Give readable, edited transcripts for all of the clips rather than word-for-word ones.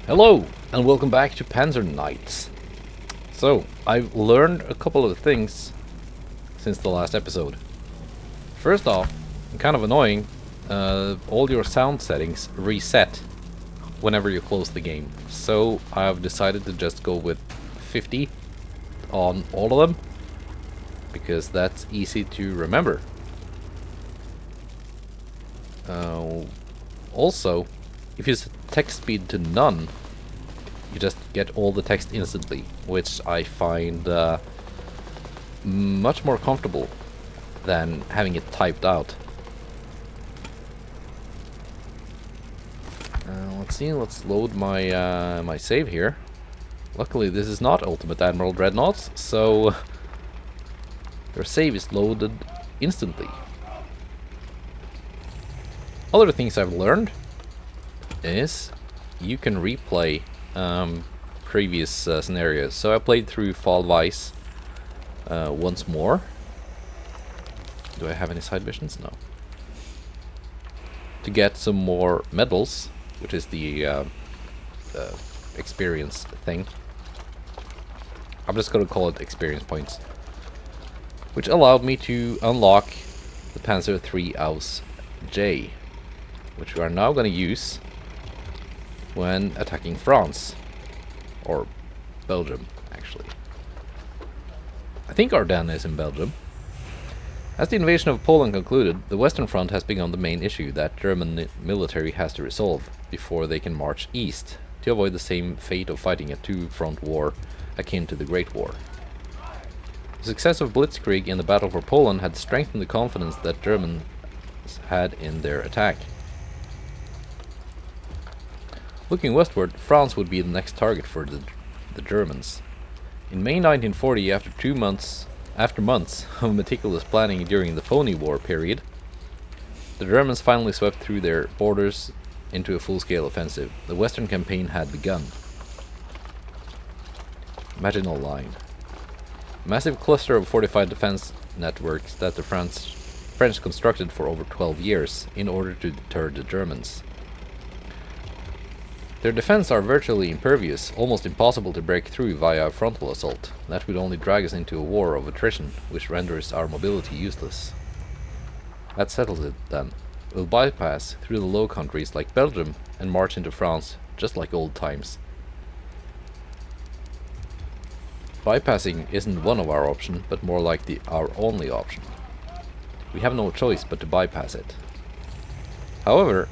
Hello, and welcome back to Panzer Knights. So, I've learned a couple of things since the last episode. First off, kind of annoying, all your sound settings reset whenever you close the game. So, I've decided to just go with 50 on all of them, because that's easy to remember. Also, if you set text speed to none, you just get all the text instantly, which I find much more comfortable than having it typed out. Let's see, let's load my my save here. Luckily this is not Ultimate Admiral Dreadnoughts, so their save is loaded instantly. Other things I've learned is you can replay previous scenarios. So I played through Fall Weiss once more. Do I have any side missions? No. To get some more medals, which is the experience thing. I'm just gonna call it experience points, which allowed me to unlock the Panzer III Ausf J, which we are now going to use when attacking France. Or Belgium, actually. I think Ardennes is in Belgium. As the invasion of Poland concluded, the Western Front has become the main issue that German military has to resolve before they can march east, to avoid the same fate of fighting a two-front war akin to the Great War. The success of Blitzkrieg in the battle for Poland had strengthened the confidence that Germans had in their attack. Looking westward, France would be the next target for the Germans. In May 1940, after months of meticulous planning during the Phony War period, the Germans finally swept through their borders into a full-scale offensive. The Western campaign had begun. Maginot Line. A massive cluster of fortified defense networks that the French constructed for over 12 years in order to deter the Germans. Their defense are virtually impervious, almost impossible to break through via a frontal assault. That would only drag us into a war of attrition, which renders our mobility useless. That settles it, then. We'll bypass through the Low Countries like Belgium and march into France, just like old times. Bypassing isn't one of our options, but more like our only option. We have no choice but to bypass it. However,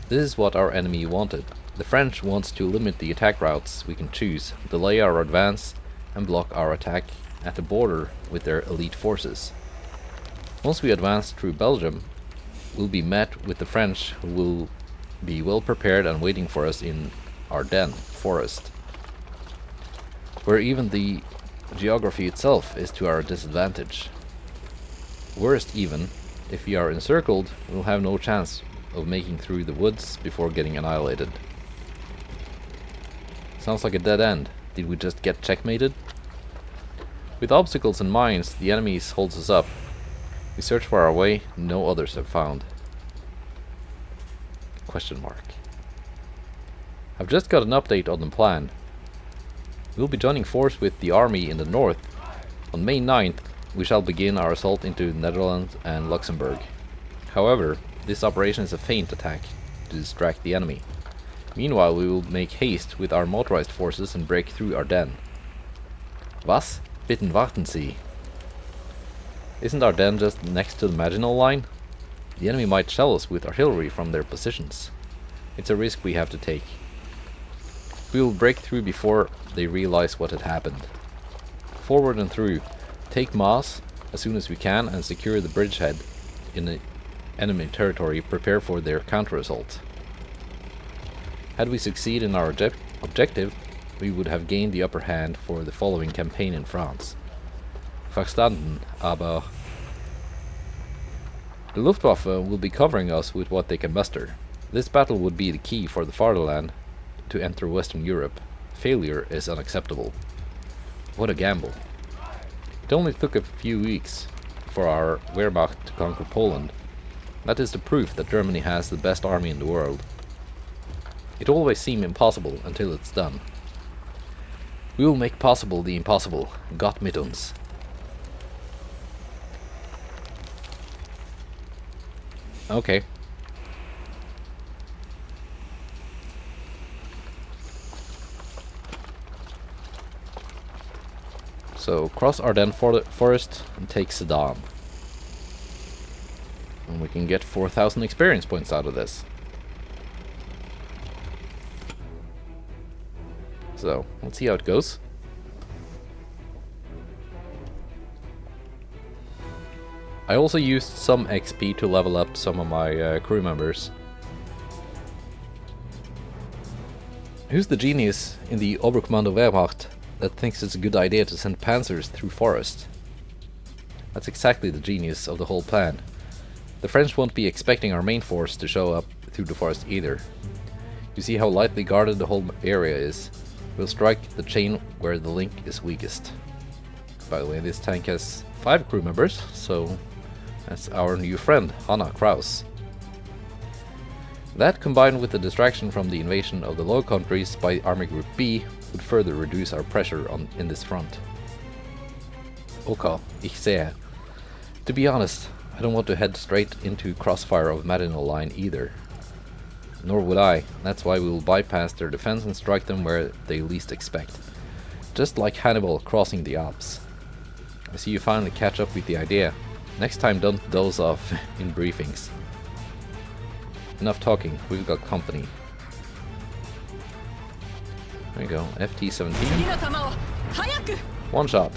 this is what our enemy wanted. The French wants to limit the attack routes we can choose, delay our advance, and block our attack at the border with their elite forces. Once we advance through Belgium, we'll be met with the French, who will be well prepared and waiting for us in Ardennes forest, where even the geography itself is to our disadvantage. Worst even, if we are encircled, we'll have no chance of making through the woods before getting annihilated. Sounds like a dead end. Did we just get checkmated? With obstacles and mines, the enemy holds us up. We search for our way, no others have found. Question mark. I've just got an update on the plan. We'll be joining force with the army in the north. On May 9th, we shall begin our assault into the Netherlands and Luxembourg. However, this operation is a feint attack to distract the enemy. Meanwhile, we will make haste with our motorized forces and break through Ardennes. Was? Bitten warten Sie. Isn't Ardennes just next to the Maginot Line? The enemy might shell us with artillery from their positions. It's a risk we have to take. We will break through before they realize what had happened. Forward and through. Take Maas as soon as we can and secure the bridgehead in the enemy territory. Prepare for their counter-assault. Had we succeeded in our objective, we would have gained the upper hand for the following campaign in France. Verstanden, aber... The Luftwaffe will be covering us with what they can muster. This battle would be the key for the fatherland to enter Western Europe. Failure is unacceptable. What a gamble. It only took a few weeks for our Wehrmacht to conquer Poland. That is the proof that Germany has the best army in the world. It always seems impossible until it's done. We will make possible the impossible. Gott mit uns. Okay. So, cross Ardennes forest and take Sedan. And we can get 4,000 experience points out of this. So, let's see how it goes. I also used some XP to level up some of my crew members. Who's the genius in the Oberkommando Wehrmacht that thinks it's a good idea to send panzers through forest? That's exactly the genius of the whole plan. The French won't be expecting our main force to show up through the forest either. You see how lightly guarded the whole area is. We'll strike the chain where the link is weakest. By the way, this tank has 5 crew members, so that's our new friend, Hanna Kraus. That, combined with the distraction from the invasion of the Low Countries by Army Group B, would further reduce our pressure in this front. Okay, ich sehe. To be honest, I don't want to head straight into crossfire of Maginot Line either. Nor would I. That's why we will bypass their defense and strike them where they least expect. Just like Hannibal crossing the Alps. I see you finally catch up with the idea. Next time don't doze off in briefings. Enough talking, we've got company. There you go, FT-17. One shot.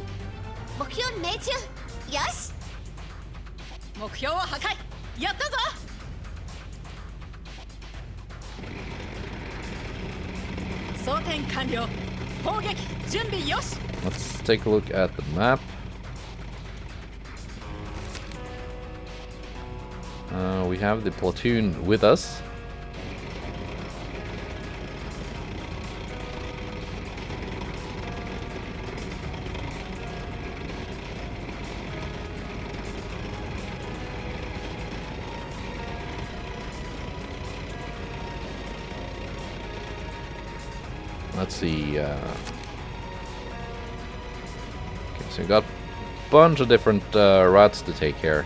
Let's take a look at the map. We have the platoon with us. Let's see. Okay, so we got a bunch of different routes to take here.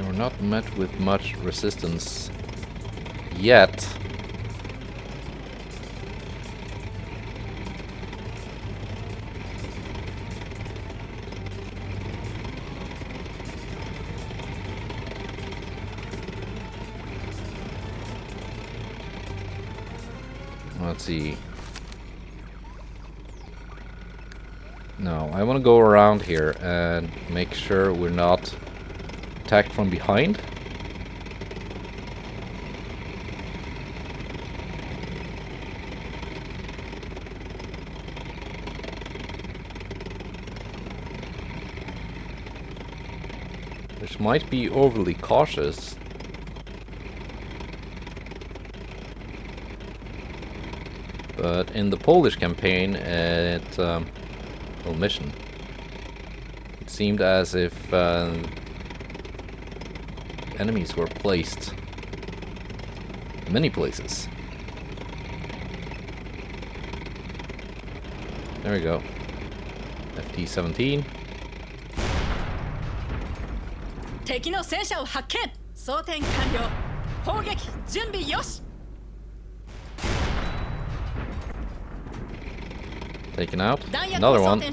We're not met with much resistance yet. Let's see. No, I want to go around here and make sure we're not attacked from behind. Which might be overly cautious. But in the Polish campaign at mission, it seemed as if enemies were placed in many places. There we go. FT-17. 敵の戦車を発見。装填完了。砲撃準備よし。 Taken out. Another one. We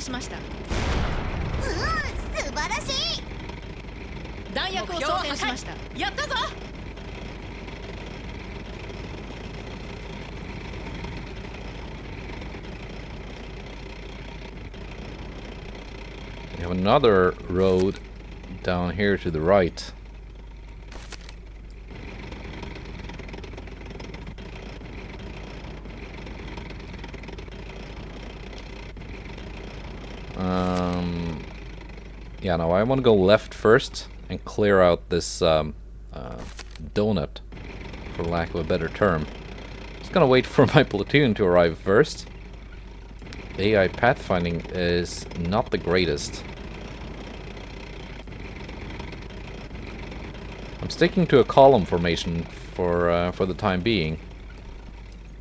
have another road down here to the right. Yeah, no, I want to go left first and clear out this donut, for lack of a better term. Just gonna wait for my platoon to arrive first. AI pathfinding is not the greatest. I'm sticking to a column formation for the time being,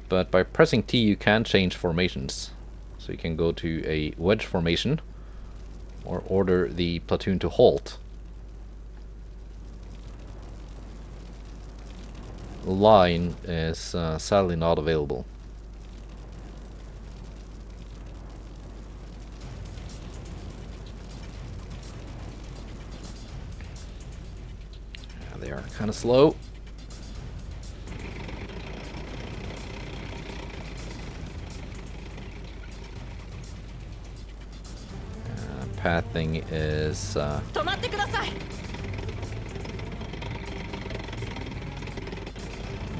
but by pressing T you can change formations. So you can go to a wedge formation or order the platoon to halt. Line is sadly not available. Yeah, they are kind of slow. Pathing is 止まってください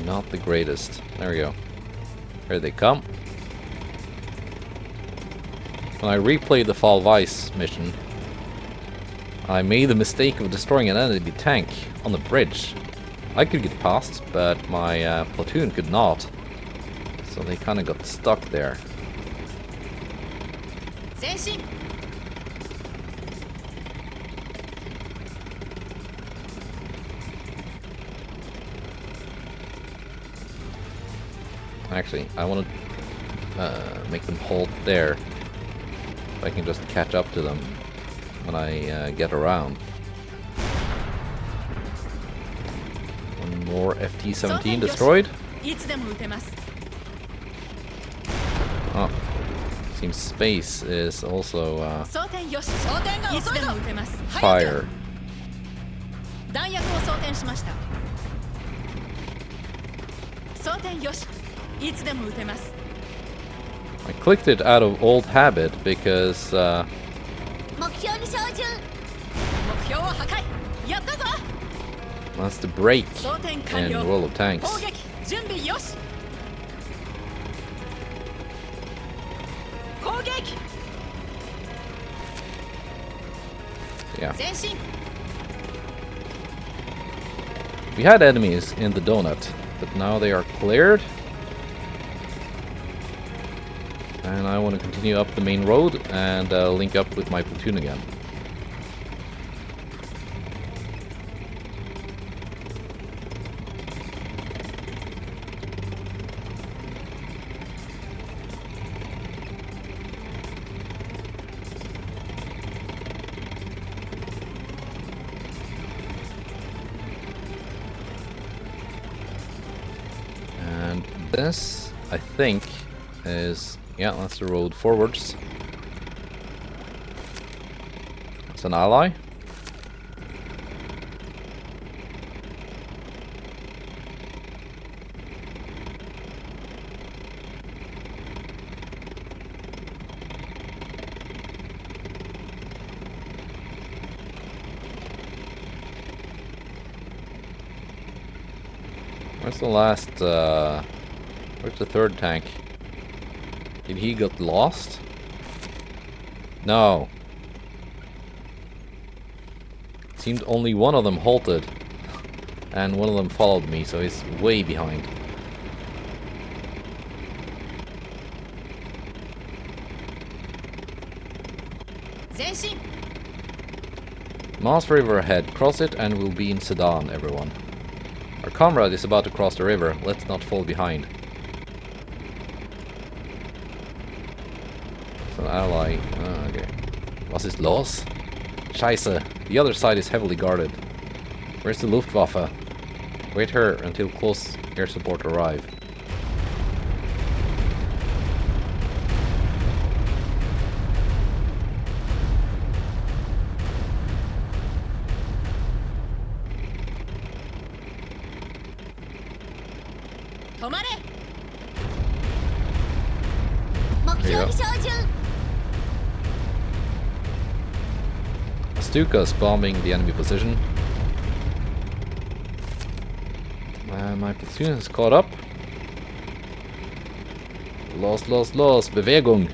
not the greatest. There we go. Here they come. When I replayed the Fall Weiss mission, I made the mistake of destroying an enemy tank on the bridge. I could get past, but my platoon could not. So they kind of got stuck there. 前進 Actually, I want to make them halt there. If I can just catch up to them when I get around. One more FT-17 destroyed. いつでも撃てます Oh, seems space is also 装填よし装填がいつでも撃てます fire. 弾薬を装填しました装填よしいつでも撃てます I clicked it out of old habit because 目標に照準目標を破壊やったぞ that's the break 装填完 in 了 World of Tanks. 砲撃準備よし攻撃 Yeah. 前進 We had enemies in the donut, but now they are cleared. And I want to continue up the main road and link up with my platoon again. And this, I think, is... yeah, that's the road forwards. It's an ally. Where's the last, where's the third tank? Did he get lost? No. Seemed only one of them halted. And one of them followed me, so he's way behind. Moss River ahead. Cross it and we'll be in Sedan, everyone. Our comrade is about to cross the river. Let's not fall behind. An ally. Oh, okay. Was ist los? Scheiße. The other side is heavily guarded. Where's the Luftwaffe? Wait here until close air support arrive. There you go. Stuka's bombing the enemy position. My platoon is caught up. Los, Bewegung.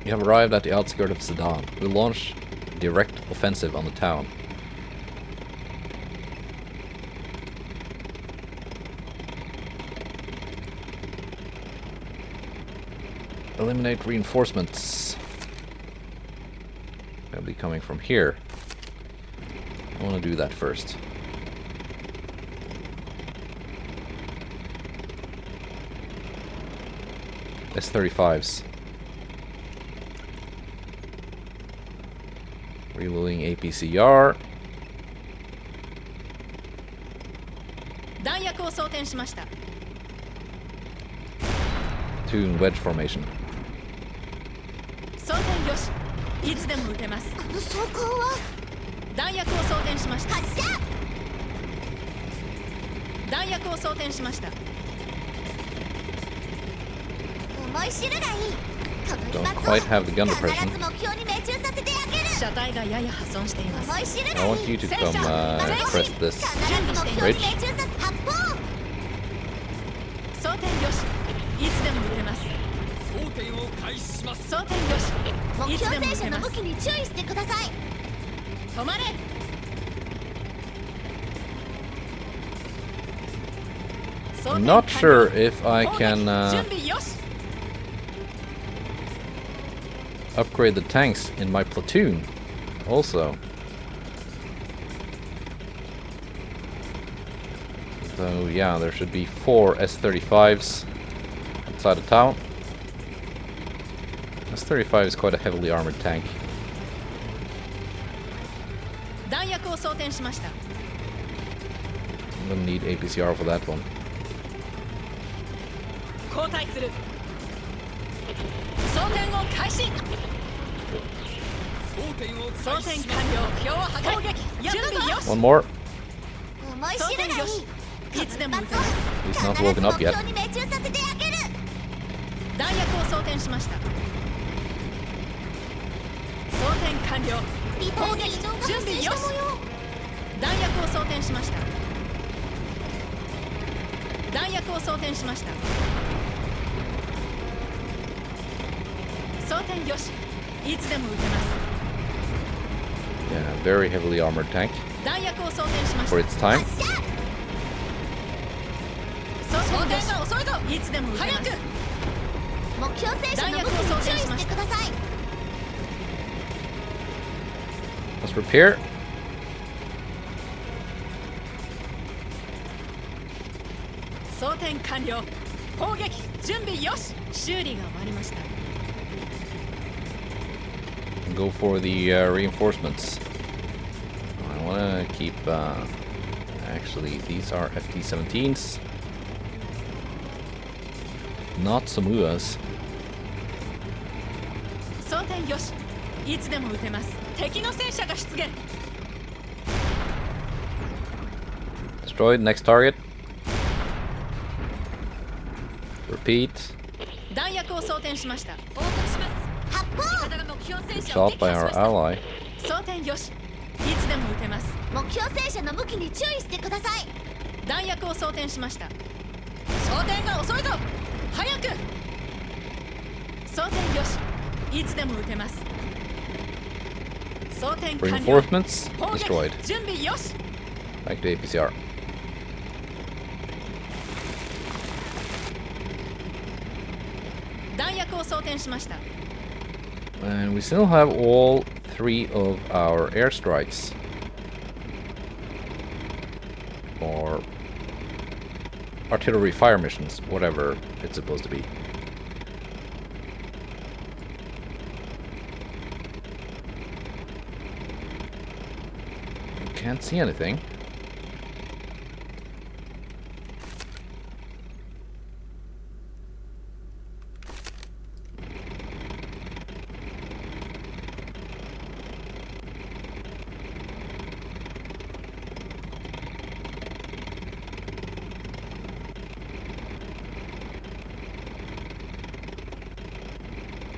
We have arrived at the outskirts of Sedan. We'll launch a direct offensive on the town. Eliminate reinforcements. They'll be coming from here. I want to do that first. S35s. Reloading APCR. 弾薬を装填しました。 Two in wedge formation. 装填よし。いつでも撃てます。装甲は弾薬を装填しました。発射。弾薬を装填しました。思い知るがいい。この Don't 一発 quite have the gun を depression. 必ず目標に命中させてあげる。車体がやや破損しています。思い知るが I いい。 want you to come press this 必ず目標に bridge. 命中させ発砲。装填よし。いつでも撃てます。装填を開始します。装填よし。目いつでも標戦車撃てます。の武器に注意してください。止まれ。装 I'm 填 not 完了 sure if I 攻撃 can 準備よし。 upgrade the tanks in my platoon also. So yeah, there should be 4 S35s outside of town. S35 is quite a heavily armored tank. 弾薬を装填しました。 I'm gonna need APCR for that one. 交代する。装填を開始。装填を装填開始します。完了。目標を破壊。攻撃準備よし。 One more. 思い知るがいい。いつでも撃てます。 He's not woken up 目 yet. 標に命中させてあげる。弾薬を装填しました。装填完了。リターンに異常が発生した模様。弾薬を装填しました。弾薬を装填しました。装填よし。いつでも撃てます。 Yeah, very heavily armored tank 弾薬を装填しました。 for its time. 発射。装填よし。が遅いぞ。いつでも撃てます。目標戦車の武器に注意してください。 Let's repair. 装填完了。砲撃準備よし。修理が終わりました。 Go for the reinforcements. I want to keep. Actually, these are FT-17s, not Samuas. 装填よし。いつでも撃てます。敵の戦車が出現。 Destroyed. Next target. Repeat. 弾薬を装填しました。応答します。発砲。味方が目標戦車を Shot 撃 by 破し our ました。 ally. 装填よし。いつでも撃てます。目標戦車の武器に注意してください。弾薬を装填しました。装填が遅いぞ。早く。装填よし。いつでも撃てます。装填完了。 Reinforcements 砲撃 destroyed. 準備よし。 Back to APCR. 弾薬を装填しました。 And we still have all 3 of our airstrikes. Or artillery fire missions, whatever it's supposed to be. Can't see anything.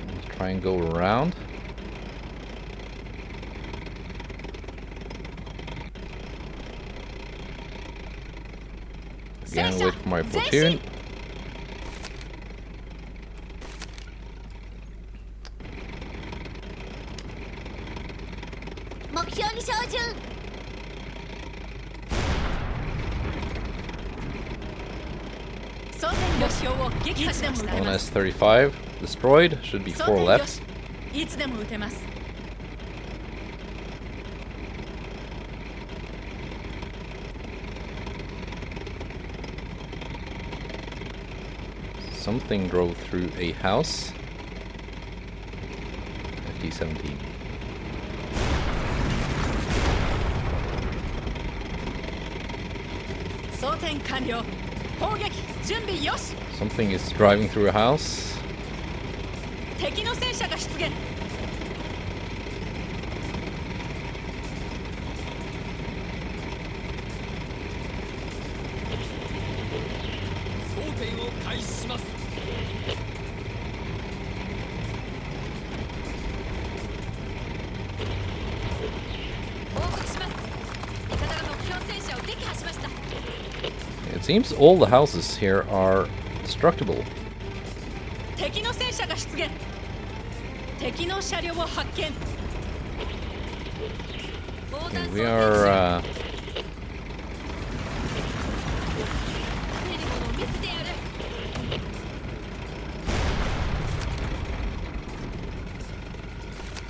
Let's try and go around. Again, wait for my platoon. One S35 Destroyed. Should be 装 4 填よ left. しいつでも撃てます Something drove through a house. FD-17. 装填完了砲撃準備よし Something is driving through a house. 敵の戦車が出現 装填を開始します 報告します味方が目標戦車を撃破しました It seems all the houses here are destructible. 敵の戦車が出現敵の車両を発見 We are 見るものを見せてやる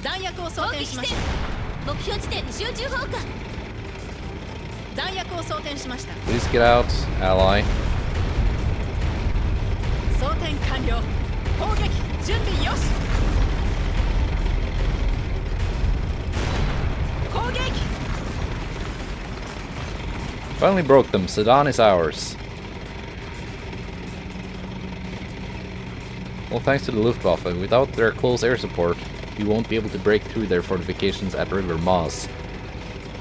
弾薬を装填しました目標地点に集中砲火弾薬を装填しました please get out, ally. 装填完了砲撃準備よし攻撃 Finally broke them. Sedan is ours. Well, thanks to the Luftwaffe, without their close air support, we won't be able to break through their fortifications at River Maas,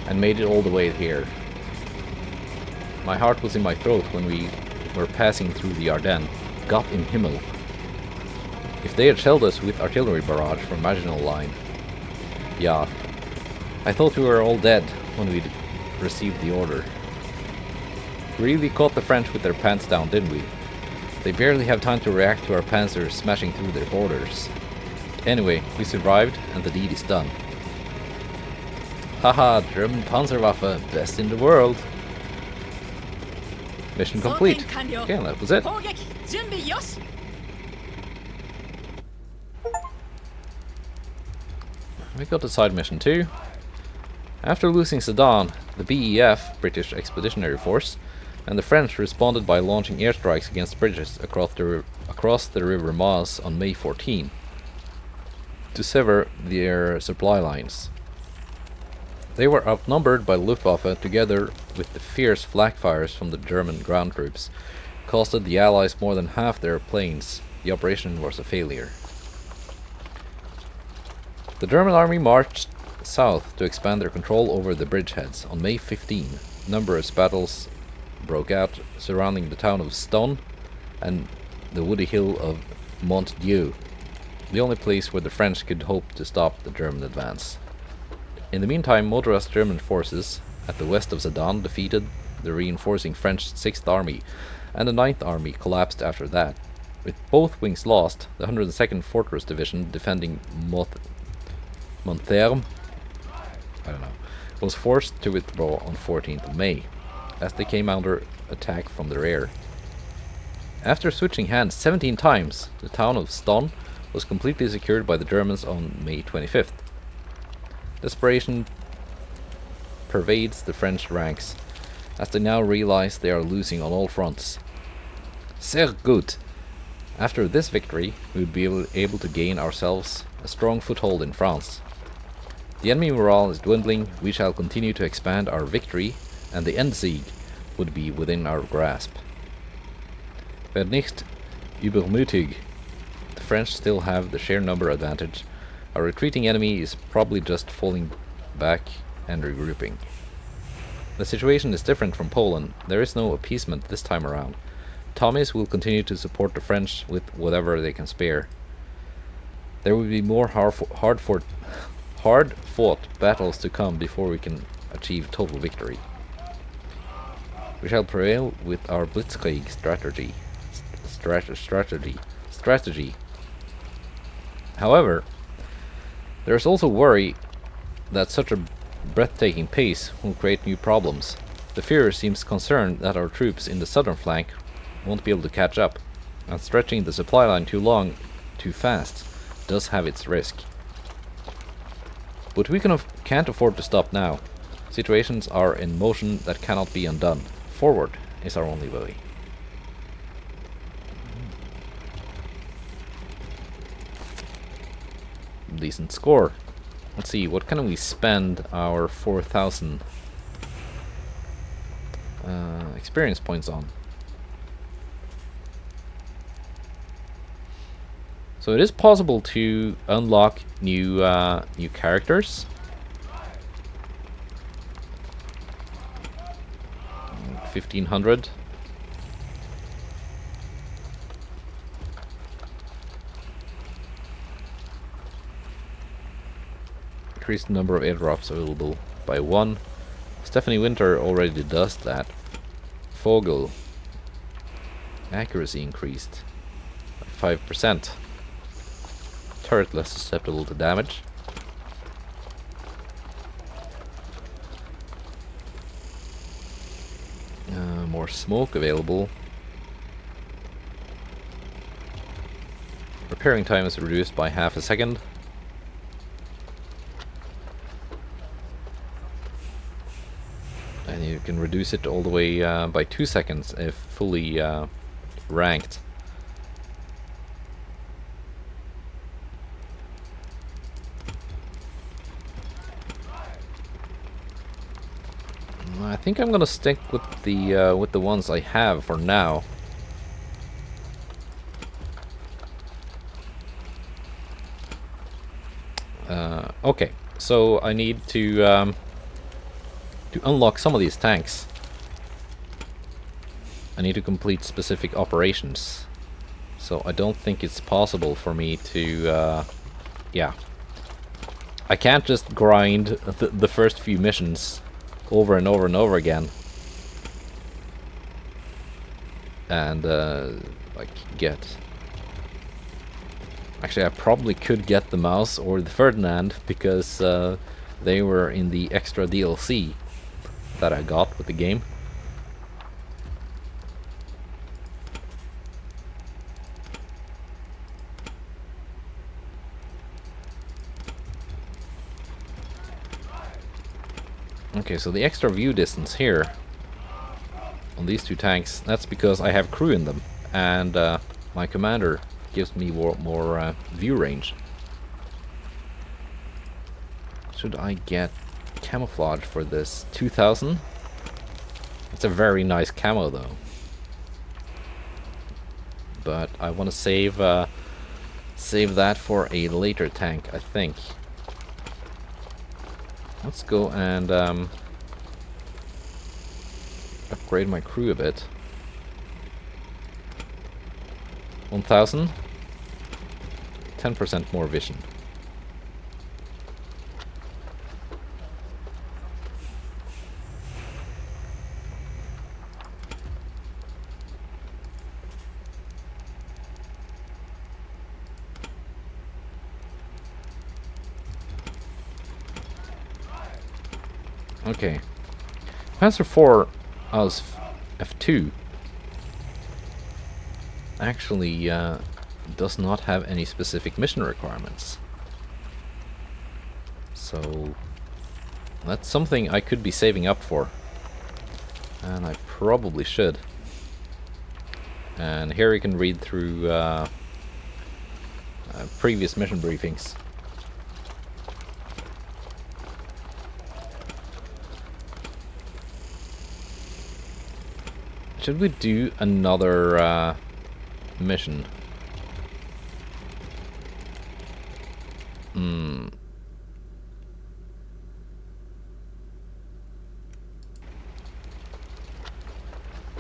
and made it all the way here. My heart was in my throat when we were passing through the Ardennes. Gott im Himmel. If they had shelled us with artillery barrage from Maginot Line. Yeah. I thought we were all dead when we received the order. Really caught the French with their pants down, didn't we? They barely have time to react to our panzers smashing through their borders. Anyway, we survived and the deed is done. Haha, German Panzerwaffe, best in the world. Mission complete. Okay, that was it. 砲撃準備よし We got the side mission too. After losing Sedan, the BEF, British Expeditionary Force, and the French responded by launching airstrikes against British across the River Maas on May 14 to sever their supply lines. They were outnumbered by Luftwaffe together with the fierce flak fires from the German ground troops, costed the Allies more than half their planes. The operation was a failure. The German army marched south to expand their control over the bridgeheads. On May 15, numerous battles broke out surrounding the town of Stonne and the woody hill of Montdieu, the only place where the French could hope to stop the German advance. In the meantime, motorized German forces at the west of Sedan defeated the reinforcing French 6th Army, and the 9th Army collapsed after that. With both wings lost, the 102nd Fortress Division defending Montherm was forced to withdraw on 14th of May, as they came under attack from the rear. After switching hands 17 times, the town of Stonne was completely secured by the Germans on May 25th. Desperation pervades the French ranks, as they now realize they are losing on all fronts. Sehr gut! After this victory, we would be able to gain ourselves a strong foothold in France. The enemy morale is dwindling, we shall continue to expand our victory, and the Endsieg would be within our grasp. Werd nicht übermütig. The French still have the sheer number advantage. Our retreating enemy is probably just falling back and regrouping. The situation is different from Poland. There is no appeasement this time around. Tommies will continue to support the French with whatever they can spare. There will be more hard-fought battles to come before we can achieve total victory. We shall prevail with our blitzkrieg strategy. However, there is also worry that such a breathtaking pace will create new problems. The Führer seems concerned that our troops in the southern flank won't be able to catch up, and stretching the supply line too too fast does have its risk. But we can't afford to stop now. Situations are in motion that cannot be undone. Forward is our only way. Decent score. Let's see, what can we spend our 4,000 experience points on? So it is possible to unlock new characters. 1,500. Increase the number of airdrops available by 1. Stephanie Winter already does that. Fogel. Accuracy increased by 5%. Turret less susceptible to damage. More smoke available. Repairing time is reduced by half a second. And you can reduce it all the way by 2 seconds if fully ranked. I think I'm gonna stick with the ones I have for now. Okay, so I need to unlock some of these tanks. I need to complete specific operations. So I don't think it's possible for me to, yeah. I can't just grind the first few missions over and over and over again. And, like, get... Actually, I probably could get the Mouse or the Ferdinand, because they were in the extra DLC that I got with the game. Okay, so the extra view distance here on these two tanks, that's because I have crew in them, and my commander gives me more view range. Should I get camouflage for this? 2,000? It's a very nice camo though. But I want to save that for a later tank, I think. Let's go and upgrade my crew a bit. 1,000. 10% more vision. Okay. Panzer IV Ausf F2 actually does not have any specific mission requirements. So that's something I could be saving up for. And I probably should. And here you can read through previous mission briefings. Should we do another mission?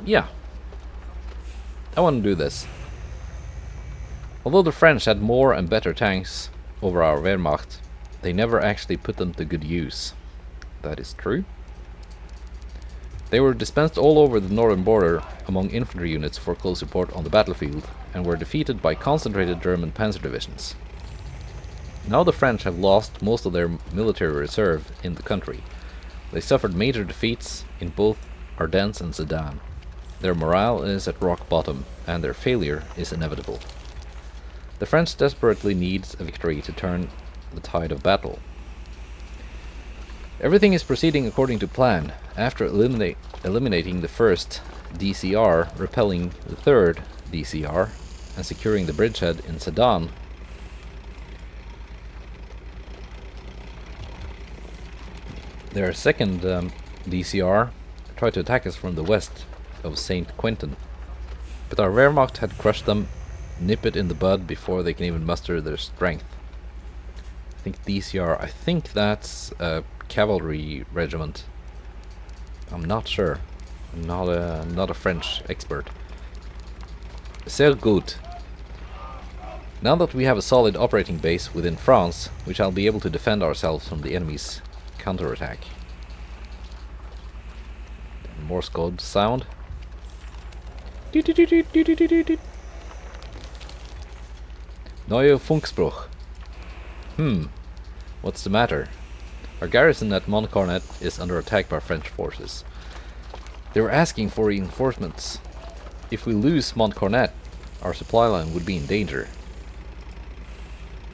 Yeah. I want to do this. Although the French had more and better tanks over our Wehrmacht, they never actually put them to good use. That is true. They were dispensed all over the northern border among infantry units for close support on the battlefield, and were defeated by concentrated German panzer divisions. Now the French have lost most of their military reserve in the country. They suffered major defeats in both Ardennes and Sedan. Their morale is at rock bottom, and their failure is inevitable. The French desperately needs a victory to turn the tide of battle. Everything is proceeding according to plan. After eliminating the first DCR, repelling the third DCR, and securing the bridgehead in Sedan, their second DCR tried to attack us from the west of St. Quentin, but our Wehrmacht had crushed them, nip it in the bud before they can even muster their strength. I think DCR, I think that's a cavalry regiment. I'm not sure. I'm not a French expert. Sehr gut. Now that we have a solid operating base within France, we shall be able to defend ourselves from the enemy's counterattack. Morse code sound. Neue Funkspruch. What's the matter? Our garrison at Montcornet is under attack by French forces. They were asking for reinforcements. If we lose Montcornet, our supply line would be in danger.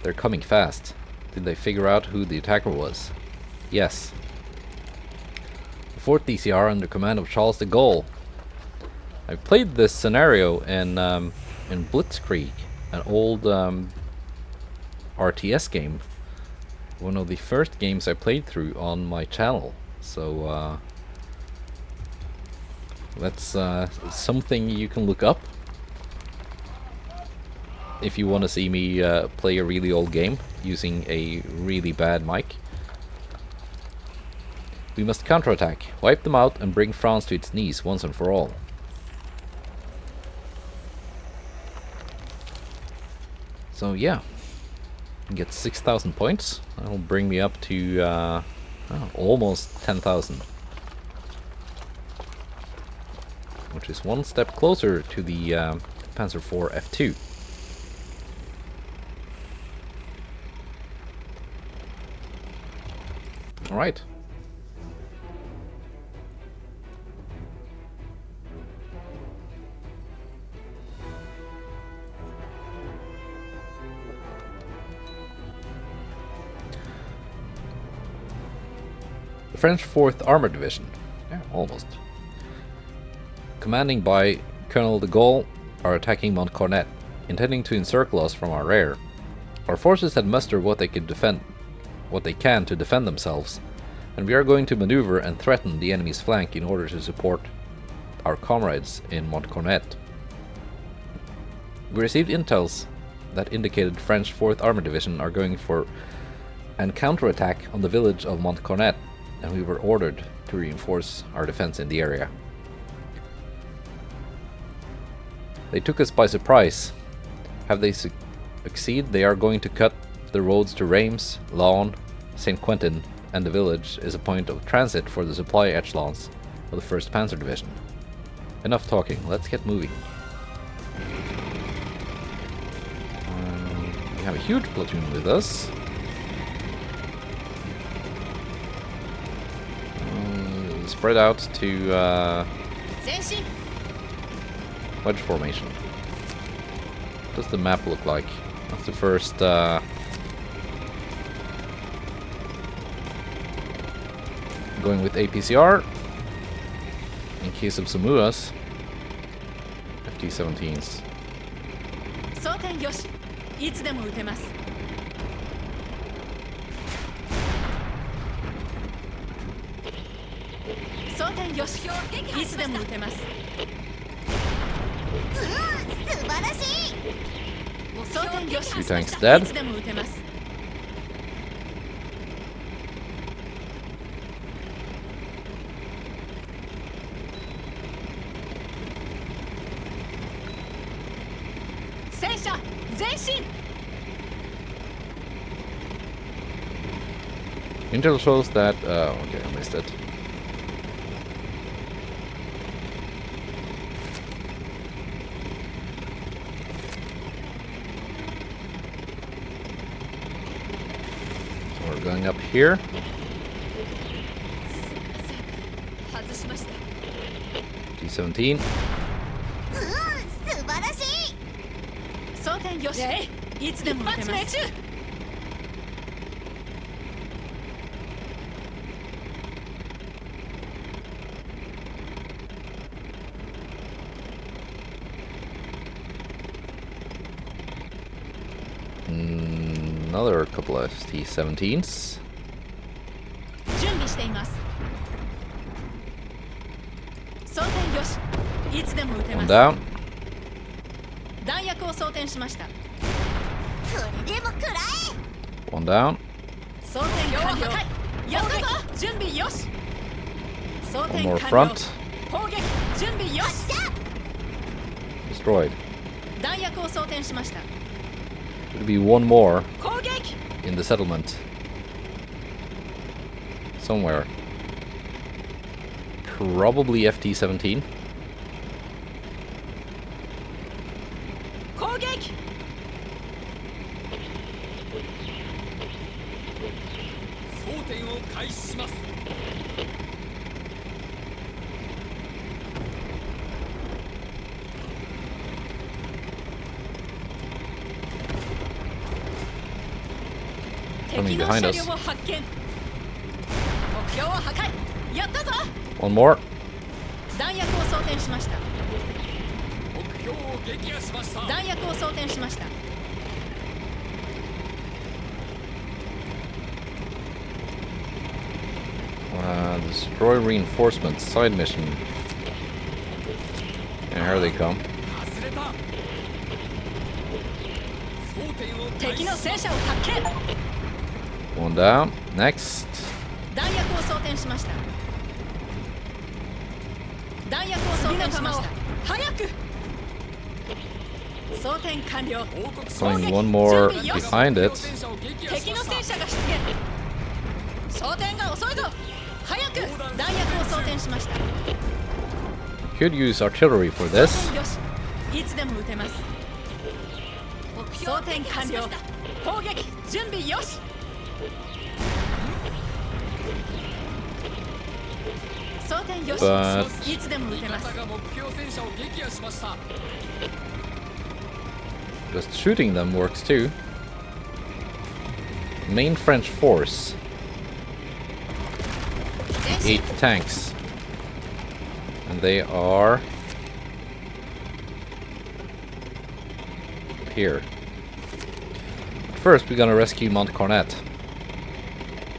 They're coming fast. Did they figure out who the attacker was? Yes. The 4th DCR under command of Charles deGaulle. I played this scenario in Blitzkrieg, an old RTS game. One of the first games I played through on my channel. So that's something you can look up if you want to see me play a really old game using a really bad mic. We must counterattack, wipe them out, and bring France to its knees once and for all. So yeah, get 6,000 points. That'll bring me up to almost 10,000, which is one step closer to the Panzer IV F2. All right. The French 4th Armored Division, yeah, almost, commanding by Colonel deGaulle, are attacking Montcornet, intending to encircle us from our rear. Our forces had mustered what they can to defend themselves, and we are going to maneuver and threaten the enemy's flank in order to support our comrades in Montcornet. We received intels that indicated French 4th Armored Division are going for an counterattack on the village of Montcornet, and we were ordered to reinforce our defense in the area. They took us by surprise. Have they succeed? They are going to cut the roads to Reims, Laon, St. Quentin, and the village is a point of transit for the supply echelons of the 1st Panzer Division. Enough talking, let's get moving. We have a huge platoon with us. Spread out to wedge formation. What does the map look like? That's the first going with APCR in case of Samuas. FT-17s. 装填よし、いつでも撃てます。装填よし、いつでも撃てます。素晴らしい。装填よし、 Two tanks dead. いつでも撃てます。戦車前進。 Intel shows that okay, I missed it. So we're going up here. 外しました。 T-17. 素晴らしい。装填よし、いつでも撃てます。 Another couple of T-17s. 準備しています。装填よし。いつでも撃てま One す。 down. 弾薬を装填しました。これでも食ら One down. 装填完了。やったぞ。準備よし。装 One 填 more 完了。 front. 砲撃準備よし。 Destroyed. 弾薬を装填しました。 There'll be one more 攻撃。 in the settlement. Somewhere. Probably FT-17. 攻撃。 装填を開始します。 Coming 敵の behind 車 us. 両を発見。目標を破壊。やったぞ。 One more. 弾薬を装填しました。目標を撃破しました。 弾薬を装填しました。 Destroy reinforcements. Side mission. And here they come. 外れた。装填を開始敵の戦車を発見。 One down. Next. 弾薬を装填しました。弾薬を装填しました。早く。装填完了。 報告し Going one more 準備よし。 behind it. 戦車を撃破し敵のました。戦車が出現。装填が遅いぞ。早く。弾薬を装填しました。 Could use artillery for this. 装填よし。いつでも撃てます。装填完了。砲撃準備よし。装填よし。 But いつでも撃てます。味方が目標戦車を撃破しました。 just shooting them works too. Main French force. 8 tanks. And they are here. First we're gonna rescue Montcornet,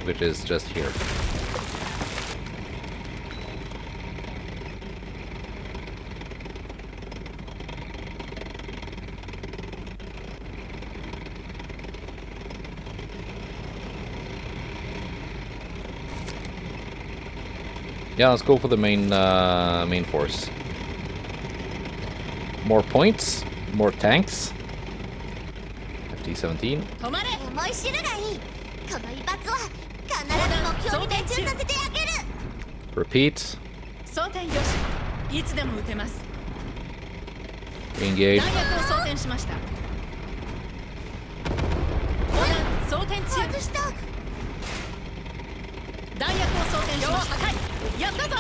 which is just here. Yeah, let's go for the main force. More points, more tanks. FT-17. 止まれ。思い知るがいい。この一発は必ず目標に命中させてあげる。 Repeat. 装填よし。いつでも撃てます。 Engage. 弾薬を装填しました。砲弾装填中。外した。弾薬を装填しました。やったぞ。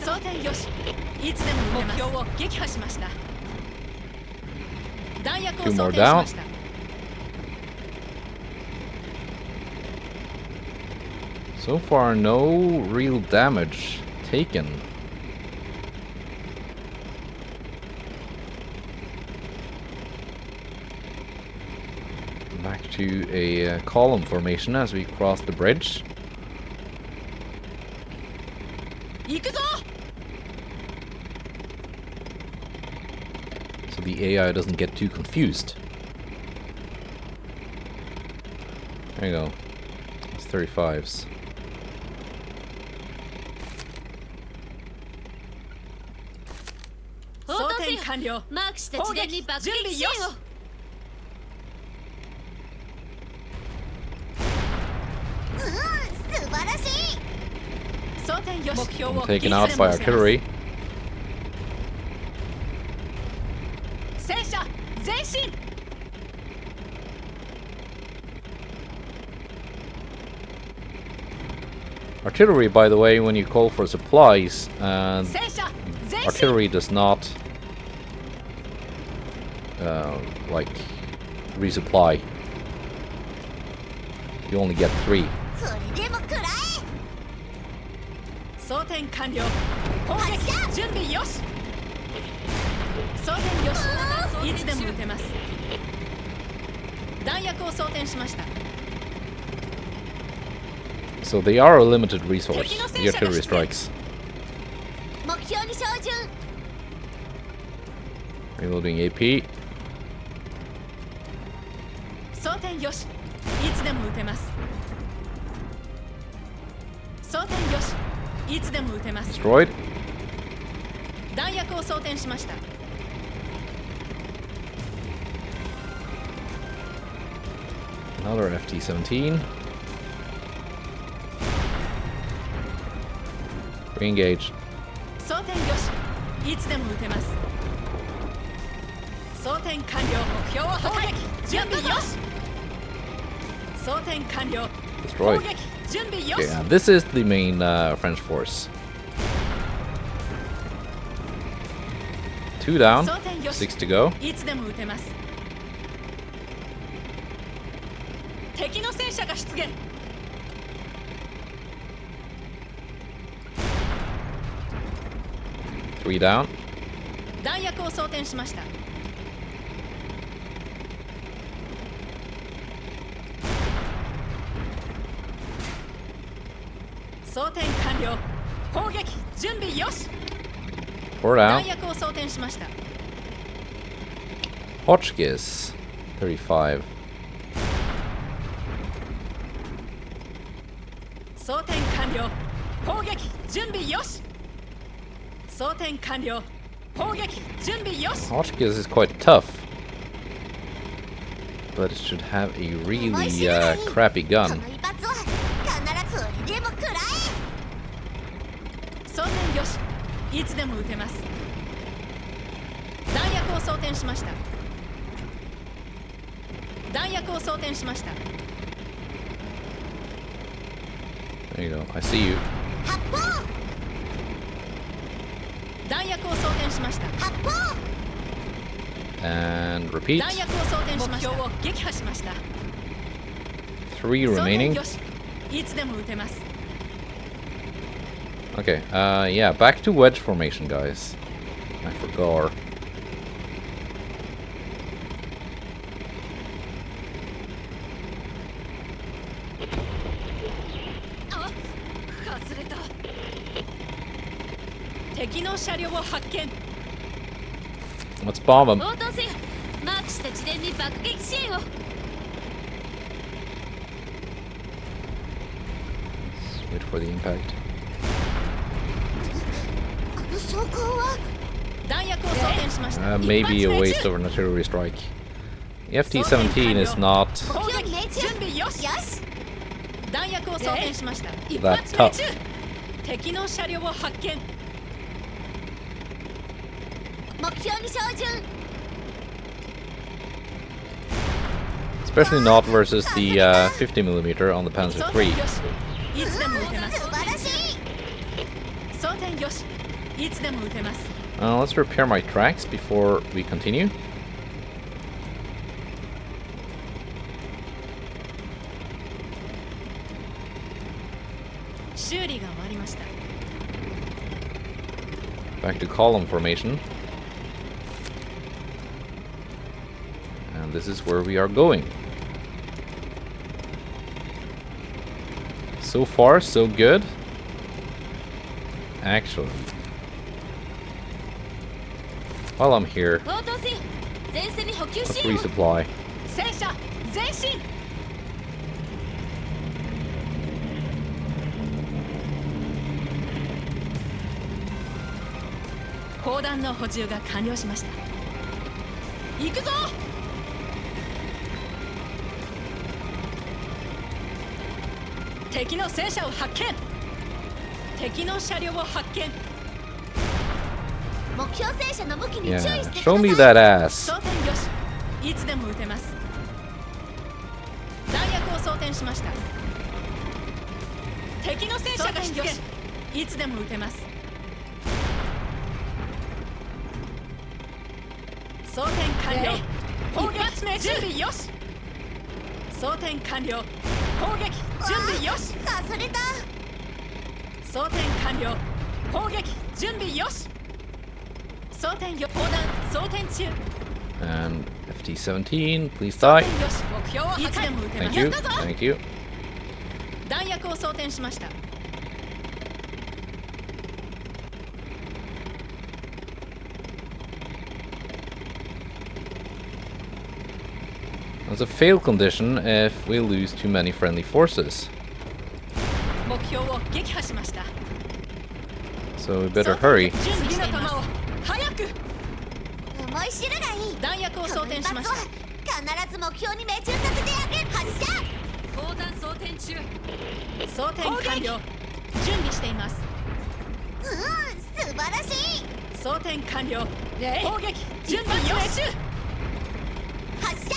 装填よし。いつでも撃てます。目標を撃破しました。弾薬を装填しました。 So far, no real damage taken. Back to a column formation as we cross the bridge. 行くぞ。 So the AI doesn't get too confused. There you go. It's 35s. 装填完了。マークした砲地点に撃爆準備よし。撃支援を。素晴らしい。装填よし。目標を Taken out by artillery. 戦車前進。 Artillery, by the way, when you call for supplies, and 戦車前進。 artillery does not like resupply. You only get 3. これでも食らえ。装填完了。砲撃準備よし。装填よし。いつでも撃てます。弾薬を装填しました。 So they are a limited resource, the artillery strikes. 目標に照準。 Reloading AP. 装填よし。いつでも撃てます。装填よし。いつでも撃てます。 Destroyed. 弾薬を装填しました。 Another FT-17. Re-engage. 装填よし。いつでも撃てます。装填完了。目標を破壊。準備よし。装填完了。 Destroyed. 砲撃準備よ Okay, し。 and this is the main French force. 2 down, 装填よし。 6 to go. いつでも撃てます。敵の戦車が出現。 3 down. 弾薬を装填しました。装填完了。砲撃準備よし。 4 弾 down. 薬を装填しました。 Hotchkiss, 35. 装填完了。砲撃準備よし。装填完了。砲撃準備よし。 Hotchkiss is quite tough, but it should have a really crappy こ gun. の一発は必ずこれでも食らえ。装填よし。いつでも撃てます。弾薬を装填しました。弾薬を装填しました。 There you go. I see you. 発砲。弾薬を装填しました。発砲。 And repeat. 弾薬を装填しました。目標を撃破しました。 3 装填 remaining. よし。いつでも撃てます。 Okay, yeah, back to wedge formation, guys. I forgot. Ah, 外れた。敵の車両を発見。 Let's bomb them. 応答せよ。マークした地点に爆撃支援を。 Wait for the impact. あの装甲は。弾薬を装填しました。 Maybe a waste of an artillery strike. The FT-17 is not 砲撃準備よし。よし。弾薬を装填しました。一 that 発命 tough. 中。敵の車両を発見。 目標に照準。 Especially not versus the 50mm on the Panzer 装填 III. よし。いつでも撃てます。素晴らしい。装填よし。いつでも撃てます。 Let's repair my tracks before we continue. 修理が終わりました。 Back to column formation. And this is where we are going. So far, so good. Actually, while I'm here, 応答せよ。前線に補給 let's 支援を。 resupply. 戦車前進。砲弾の補充が完了しました。行くぞ。敵の戦車を発見。敵の車両を発見。目標戦車の向きに注意 Yeah, してく show me ださい。 that ass. 装填よし。いつでも撃てます。弾薬を装填しました。敵の戦車が出現。いつでも撃てます。装填完了。砲撃準備よし装填完了砲撃準備よしかすれた装填完了砲撃準備よし装填よ砲弾装填中 And FT-17, please die. よし目標を破壊いつでも撃てま Thank す you. やったぞ Thank you. 弾薬を装填しました There's a fail condition if we lose too many friendly forces. 目標を撃破しました So we better hurry. 準備しています早く思い知るがいい弾薬を装填しましたこの一発は必ず目標に命中させてあげる発射砲弾装填中装填完了準備しています素晴らしい装填完了砲撃準備よし発射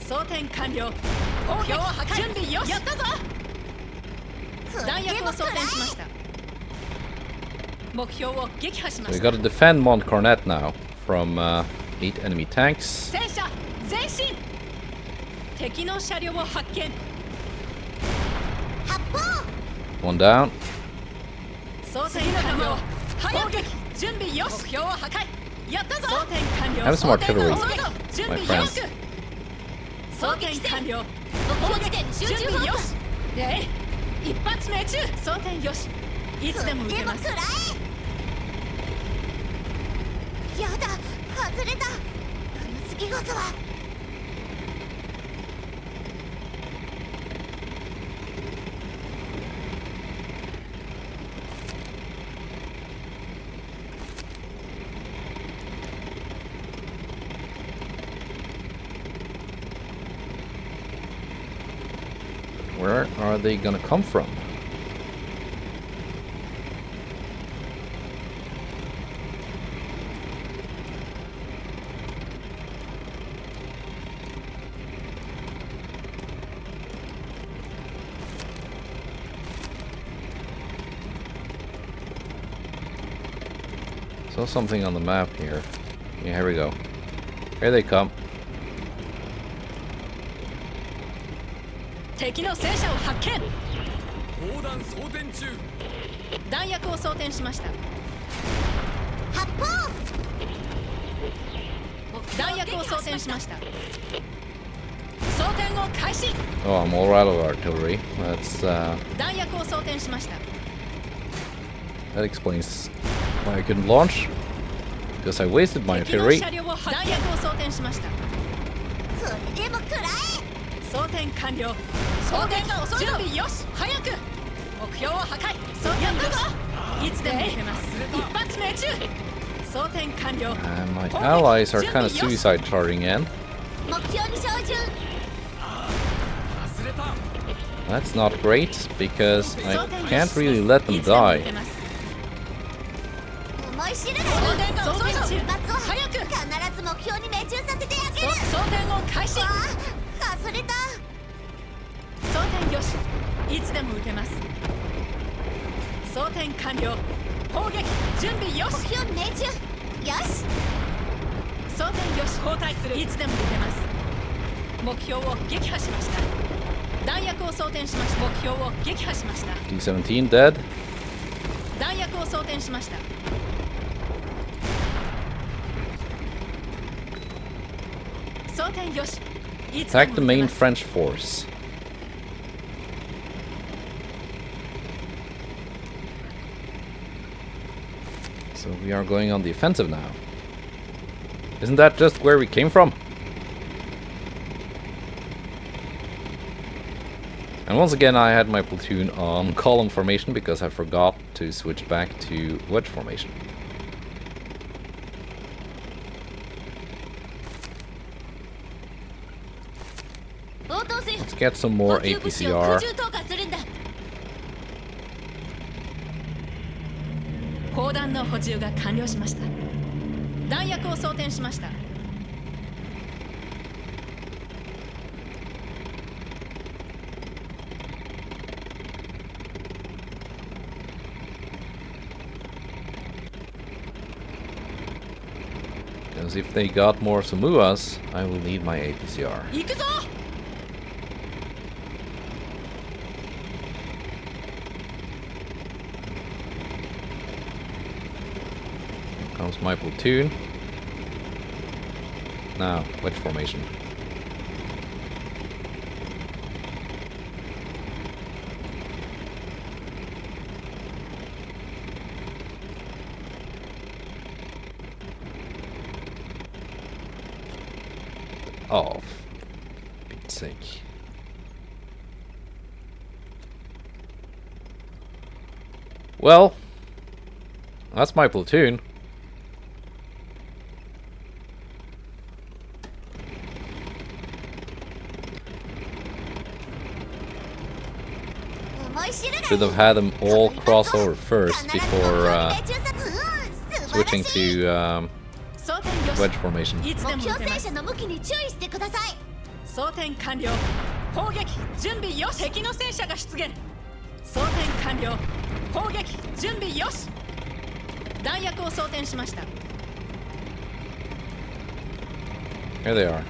装填完了砲撃準備よしやったぞ弾薬を装填しました目標を撃破しま So we した gotta defend Montcornet now from 8 enemy tanks. 戦車前進敵の車両を発見発砲 One down. 装填完了砲撃準備よし目標を破壊やったぞ装填完了 Have some artillery, 準 my 備よし friends. 装填完了目標地点に集中準備よしフ一発命中装填よしいつでも撃てます食らえやだ外れたこの次こそは Where are they gonna come from? Saw something on the map here. Yeah, here we go. Here they come. 敵の戦車を発見砲弾装填中弾薬を装填しました発砲弾薬を装填しました装填を開始 Oh, I'm all out of artillery. That's 弾薬を装填しました that explains why I couldn't launch. Because I wasted my 敵の artillery. 車両を弾薬を装填しましたそれでも食ら装填完了装填が遅い準備よし早く目標を破壊装填よしいつでも撃てます一発命中装填完了 And my allies are kind of suicide charging in. え目標に照準 That's not great because I can't really let them die. 思い知るがいい装填が遅いぞ一発は早く必ず目標に命中させてあげる装填を開始ああ外れた装填よしいつでも撃てます装填完了砲撃準備よし目標に命中よし装填よし交代するいつでも撃てます目標を撃破しました弾薬を装填しました目標を撃破しました T-17 dead. 弾薬を装填しました装填よしいつで Attack も the 撃て main ます French force. So we are going on the offensive now. Isn't that just where we came from? And once again I had my platoon on column formation because I forgot to switch back to wedge formation. Let's get some more APCR. 砲弾の補充が完了しました弾薬を装填しました Because if they got more Somuas, I will need my APCR. 行くぞ Here comes my platoon. Now, wedge formation. Oh, for Pete's sake. Well, that's my platoon. Should have had them all cross over first before switching to wedge formation. いつでも目標撃てます戦車の向きに注意してください。装填完了砲撃準備よし敵の戦車が出現装填完了砲撃準備よし弾薬を装填しました Here they are.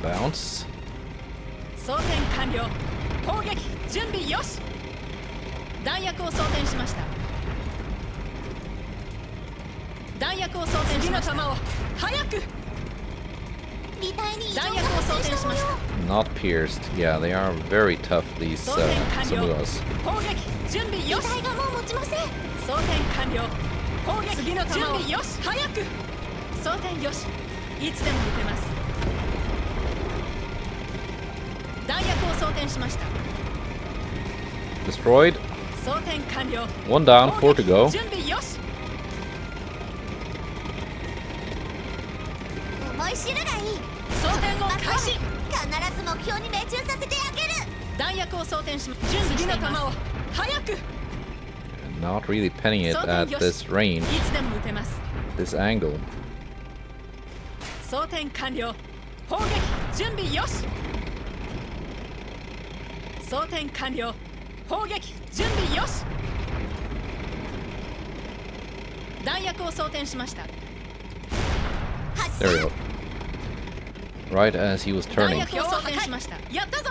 Bounce. 装填完了砲撃準備よし弾薬を装填しました弾薬を装填しました次の弾を早く離隊に異常が弾薬を装発生した模填しました様。 Not pierced. Yeah, they are very tough, these 装填完了 Somuas. 砲撃準備よし離隊がもう持ちません。装填完了砲撃次の準備よし早く装填よしいつでも撃てます弾薬を装填しました Destroyed. 装填完了 One down, 4 to go. 準備よし思い知るがいい。装填を開始必ず目標に命中させてあげる。弾薬を装填します準備しています早く Not really penning it 装 at 填よし this range, いつでも撃てます this angle. 装填完了砲撃準備よし装填完了砲撃準備よし弾薬を装填しました There we go. Right as he was 弾 turning. 薬を装填しましたやったぞ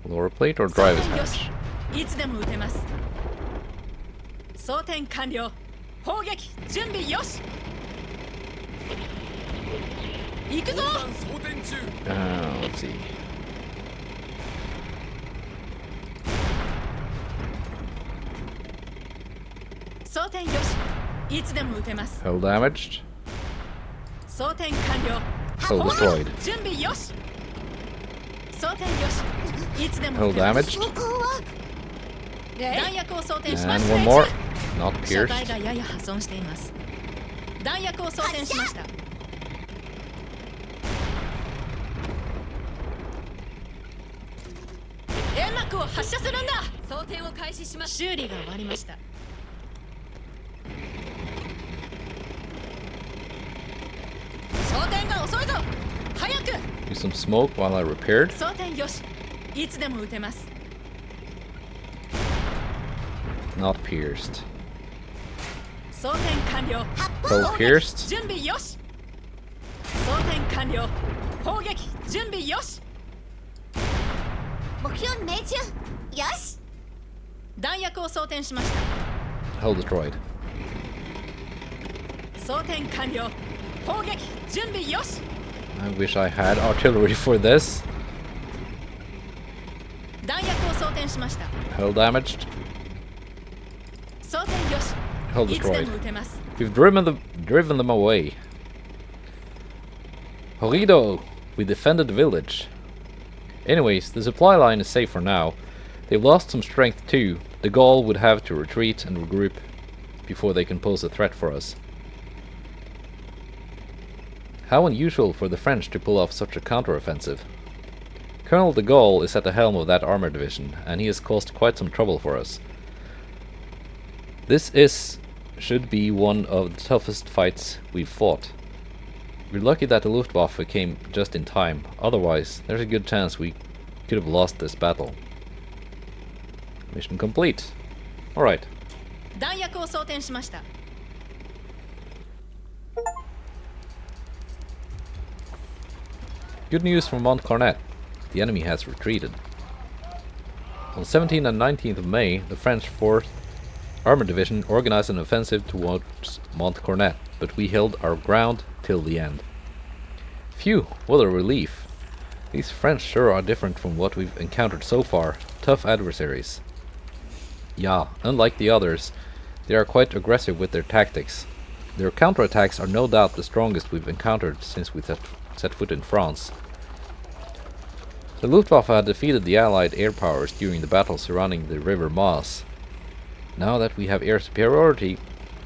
Lower plate or 装 driver's 填よし hatch? いつでも撃てます装填完了砲撃準備よし行くぞ砲弾装填中 Let's see. 装填よしいつでも撃てます Hull damaged. 装填完了 Hull destroyed. 準備よし装填よしいつでも Hull 撃てます damaged. ここは弾薬を装填しま And した one more. Not 車 pierced. 体がやや破損しています弾薬を装填しました煙幕を発射するんだ装填を開始します修理が終わりました装填が遅いぞ早く Use some smoke while I repaired. 装填よしいつでも撃てます Not pierced. 装填完了 Hull 砲撃 pierced. 準備よし装填完了砲撃準備よし目標に命中。よし。弾薬を装填しました Hull destroyed. 装填完了砲撃準備よし I wish I had artillery for this. 弾薬を装填しました Hull damaged. 装填よし Hull いつで destroyed. も撃てます We've driven them away. Horido, we defended the village. Anyways, the supply line is safe for now. They've lost some strength too. deGaulle would have to retreat and regroup before they can pose a threat for us. How unusual for the French to pull off such a counteroffensive. Colonel deGaulle is at the helm of that armor division, and he has caused quite some trouble for us. This should be one of the toughest fights we've fought. We're lucky that the Luftwaffe came just in time, otherwise there's a good chance we could have lost this battle. Mission complete. Alright. 弾薬を装填しました。 Good news from Montcornet. The enemy has retreated. On 17th and 19th of May, the French 4th Armored Division organized an offensive towards Montcornet, but we held our ground till the end. Phew, what a relief. These French sure are different from what we've encountered so far. Tough adversaries. Yeah, unlike the others, they are quite aggressive with their tactics. Their counterattacks are no doubt the strongest we've encountered since we set foot in France. The Luftwaffe had defeated the Allied air powers during the battle surrounding the River Maas. Now that we have air superiority,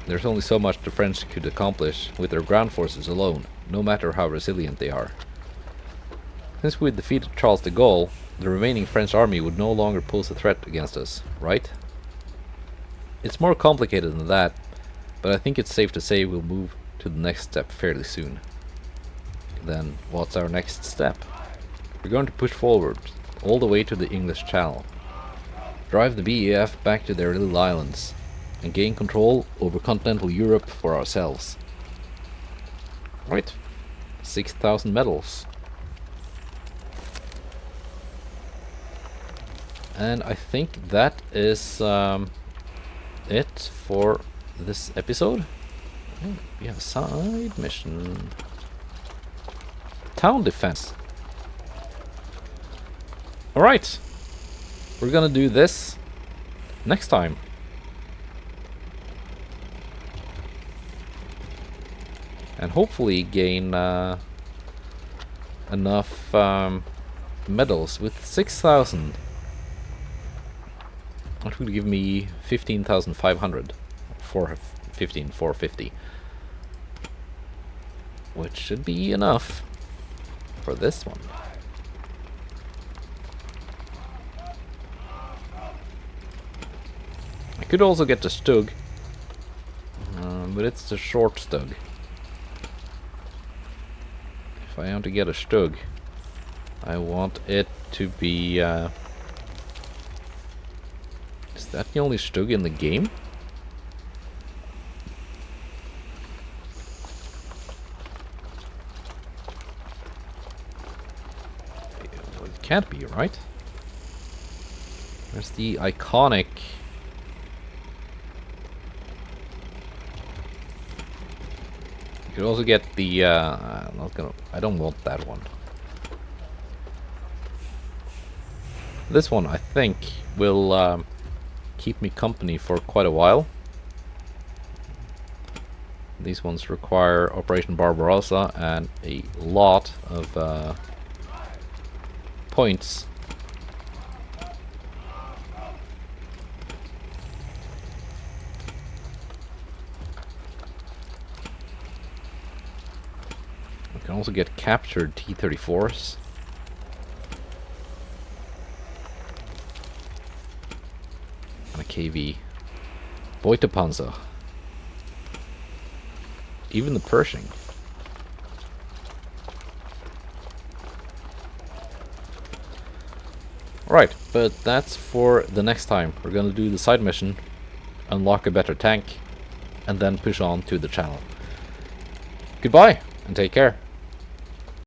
there's only so much the French could accomplish with their ground forces alone, no matter how resilient they are. Since we defeated Charles de Gaulle, the remaining French army would no longer pose a threat against us, right? It's more complicated than that, but I think it's safe to say we'll move to the next step fairly soon. Then, what's our next step? We're going to push forward, all the way to the English Channel. Drive the BEF back to their little islands, and gain control over continental Europe for ourselves. Right, 6,000 medals. And I think that is it for this episode. Oh, we have a side mission. Town defense. Alright, we're gonna do this next time. And hopefully gain enough medals. With 6,000. That would give me 15,500. 15,450. Which should be enough for this one. I could also get the Stug, but it's the short Stug. If I want to get a Stug, I want it to be... is that the only Stug in the game? Well, it can't be, right? There's the iconic... You could also get the, I don't want that one. This one, I think, will keep me company for quite a while. These ones require Operation Barbarossa and a lot of points. We can also get captured T-34s. And a KV. Beutepanzer. Even the Pershing. Right, but that's for the next time. We're gonna do the side mission, unlock a better tank, and then push on to the channel. Goodbye, and take care.